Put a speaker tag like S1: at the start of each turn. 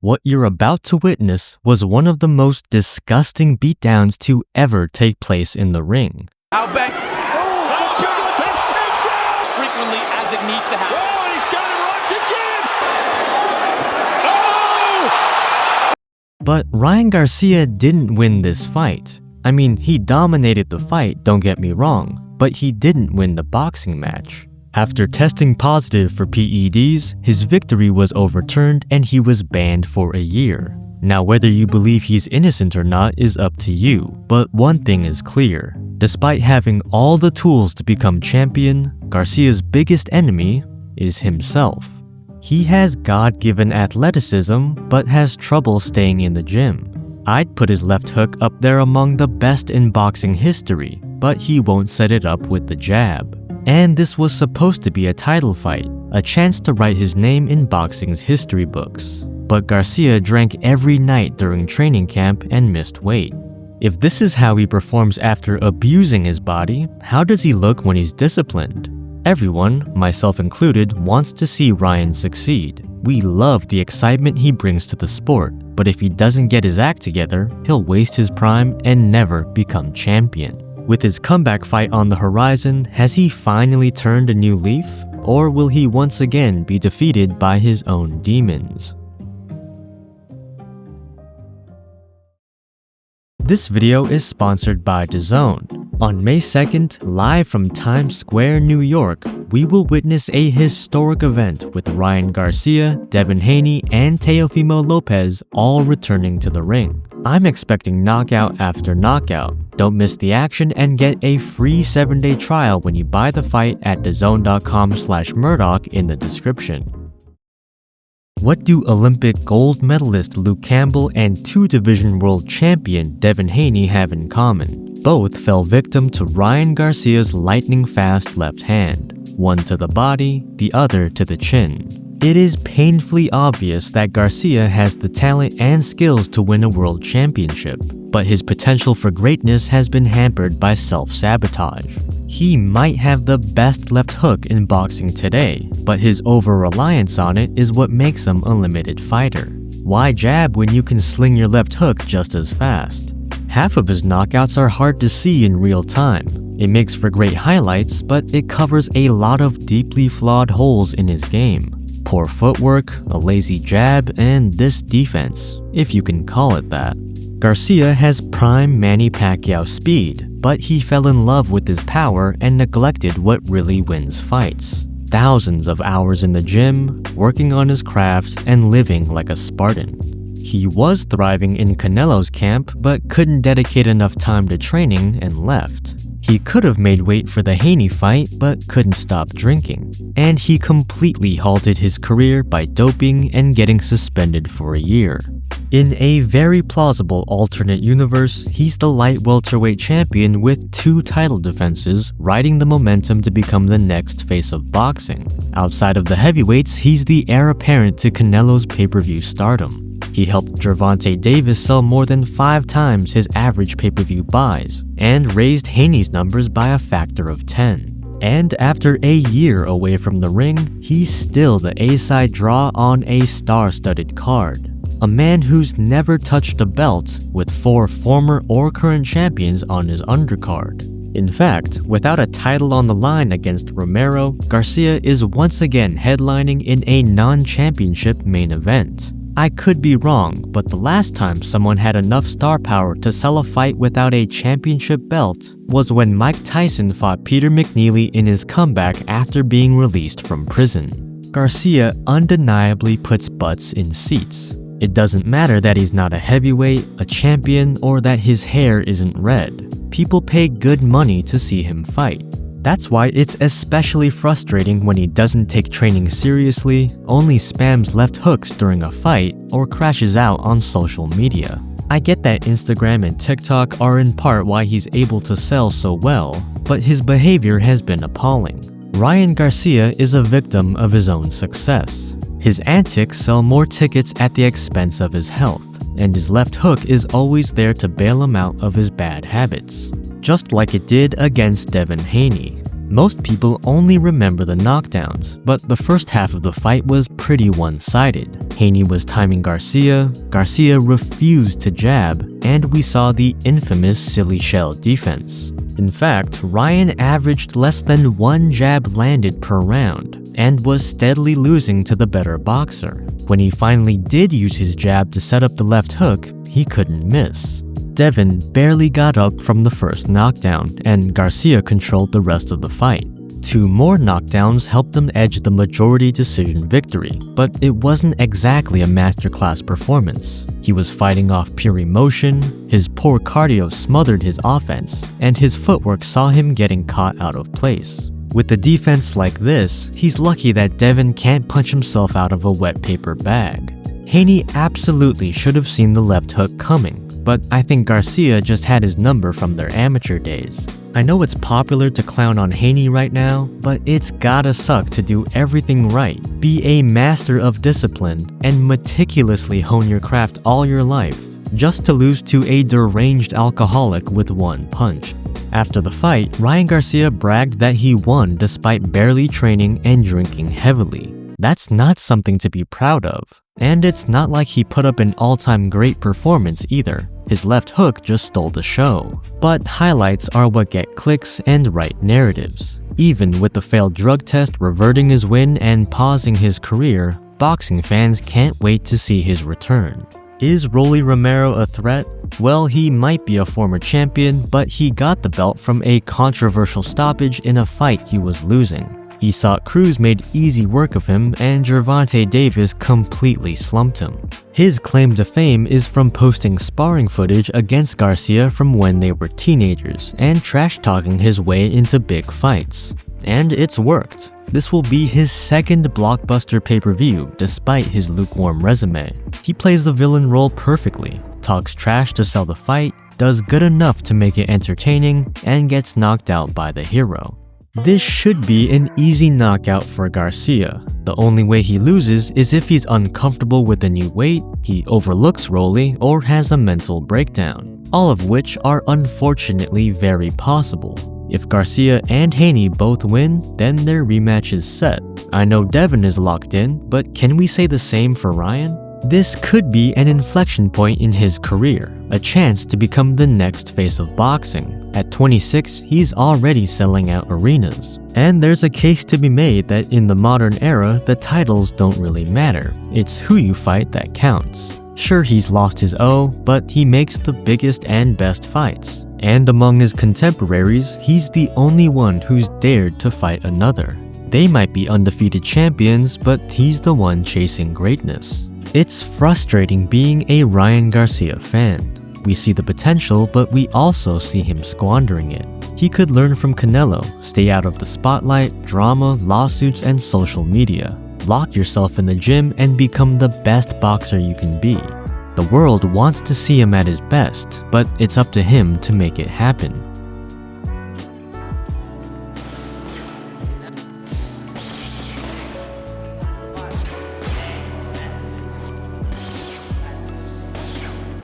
S1: What you're about to witness was one of the most disgusting beatdowns to ever take place in the ring.
S2: Outback. Frequently as it needs to happen. Oh, and he's got it locked again. Oh!
S1: But Ryan Garcia didn't win this fight. I mean, he dominated the fight, don't get me wrong, but he didn't win the boxing match. After testing positive for PEDs, his victory was overturned and he was banned for a year. Now, whether you believe he's innocent or not is up to you, but one thing is clear. Despite having all the tools to become champion, Garcia's biggest enemy is himself. He has God-given athleticism, but has trouble staying in the gym. I'd put his left hook up there among the best in boxing history, but he won't set it up with the jab. And this was supposed to be a title fight, a chance to write his name in boxing's history books. But Garcia drank every night during training camp and missed weight. If this is how he performs after abusing his body, how does he look when he's disciplined? Everyone, myself included, wants to see Ryan succeed. We love the excitement he brings to the sport, but if he doesn't get his act together, he'll waste his prime and never become champion. With his comeback fight on the horizon, has he finally turned a new leaf? Or will he once again be defeated by his own demons? This video is sponsored by DAZN. On May 2nd, live from Times Square, New York, we will witness a historic event with Ryan Garcia, Devin Haney, and Teofimo Lopez all returning to the ring. I'm expecting knockout after knockout. Don't miss the action and get a free 7-day trial when you buy the fight at DAZN.com/Murdoch in the description. What do Olympic gold medalist Luke Campbell and two-division world champion Devin Haney have in common? Both fell victim to Ryan Garcia's lightning-fast left hand, one to the body, the other to the chin. It is painfully obvious that Garcia has the talent and skills to win a world championship, but his potential for greatness has been hampered by self-sabotage. He might have the best left hook in boxing today, but his over-reliance on it is what makes him a limited fighter. Why jab when you can sling your left hook just as fast? Half of his knockouts are hard to see in real time. It makes for great highlights, but it covers a lot of deeply flawed holes in his game. Poor footwork, a lazy jab, and this defense, if you can call it that. Garcia has prime Manny Pacquiao speed, but he fell in love with his power and neglected what really wins fights. Thousands of hours in the gym, working on his craft, and living like a Spartan. He was thriving in Canelo's camp, but couldn't dedicate enough time to training and left. He could have made weight for the Haney fight, but couldn't stop drinking. And he completely halted his career by doping and getting suspended for a year. In a very plausible alternate universe, he's the light welterweight champion with 2 title defenses, riding the momentum to become the next face of boxing. Outside of the heavyweights, he's the heir apparent to Canelo's pay-per-view stardom. He helped Gervonta Davis sell more than 5 times his average pay-per-view buys, and raised Haney's numbers by a factor of 10. And after a year away from the ring, he's still the A-side draw on a star-studded card. A man who's never touched a belt, with 4 former or current champions on his undercard. In fact, without a title on the line against Romero, Garcia is once again headlining in a non-championship main event. I could be wrong, but the last time someone had enough star power to sell a fight without a championship belt was when Mike Tyson fought Peter McNeely in his comeback after being released from prison. Garcia undeniably puts butts in seats. It doesn't matter that he's not a heavyweight, a champion, or that his hair isn't red. People pay good money to see him fight. That's why it's especially frustrating when he doesn't take training seriously, only spams left hooks during a fight, or crashes out on social media. I get that Instagram and TikTok are in part why he's able to sell so well, but his behavior has been appalling. Ryan Garcia is a victim of his own success. His antics sell more tickets at the expense of his health, and his left hook is always there to bail him out of his bad habits. Just like it did against Devin Haney. Most people only remember the knockdowns, but the first half of the fight was pretty one-sided. Haney was timing Garcia, Garcia refused to jab, and we saw the infamous silly shell defense. In fact, Ryan averaged less than 1 jab landed per round, and was steadily losing to the better boxer. When he finally did use his jab to set up the left hook, he couldn't miss. Devin barely got up from the first knockdown, and Garcia controlled the rest of the fight. 2 more knockdowns helped him edge the majority decision victory, but it wasn't exactly a masterclass performance. He was fighting off pure emotion, his poor cardio smothered his offense, and his footwork saw him getting caught out of place. With the defense like this, he's lucky that Devin can't punch himself out of a wet paper bag. Haney absolutely should have seen the left hook coming, but I think Garcia just had his number from their amateur days. I know it's popular to clown on Haney right now, but it's gotta suck to do everything right, be a master of discipline, and meticulously hone your craft all your life, just to lose to a deranged alcoholic with 1 punch. After the fight, Ryan Garcia bragged that he won despite barely training and drinking heavily. That's not something to be proud of. And it's not like he put up an all-time great performance either. His left hook just stole the show. But highlights are what get clicks and write narratives. Even with the failed drug test reverting his win and pausing his career, boxing fans can't wait to see his return. Is Rolly Romero a threat? Well, he might be a former champion, but he got the belt from a controversial stoppage in a fight he was losing. Isak Cruz made easy work of him, and Gervonta Davis completely slumped him. His claim to fame is from posting sparring footage against Garcia from when they were teenagers and trash-talking his way into big fights. And it's worked. This will be his 2nd blockbuster pay-per-view despite his lukewarm resume. He plays the villain role perfectly, talks trash to sell the fight, does good enough to make it entertaining, and gets knocked out by the hero. This should be an easy knockout for Garcia. The only way he loses is if he's uncomfortable with the new weight, he overlooks Rolly, or has a mental breakdown, all of which are unfortunately very possible. If Garcia and Haney both win, then their rematch is set. I know Devin is locked in, but can we say the same for Ryan? This could be an inflection point in his career, a chance to become the next face of boxing. At 26, he's already selling out arenas. And there's a case to be made that in the modern era, the titles don't really matter. It's who you fight that counts. Sure, he's lost his O, but he makes the biggest and best fights. And among his contemporaries, he's the only one who's dared to fight another. They might be undefeated champions, but he's the one chasing greatness. It's frustrating being a Ryan Garcia fan. We see the potential, but we also see him squandering it. He could learn from Canelo, stay out of the spotlight, drama, lawsuits, and social media. Lock yourself in the gym and become the best boxer you can be. The world wants to see him at his best, but it's up to him to make it happen.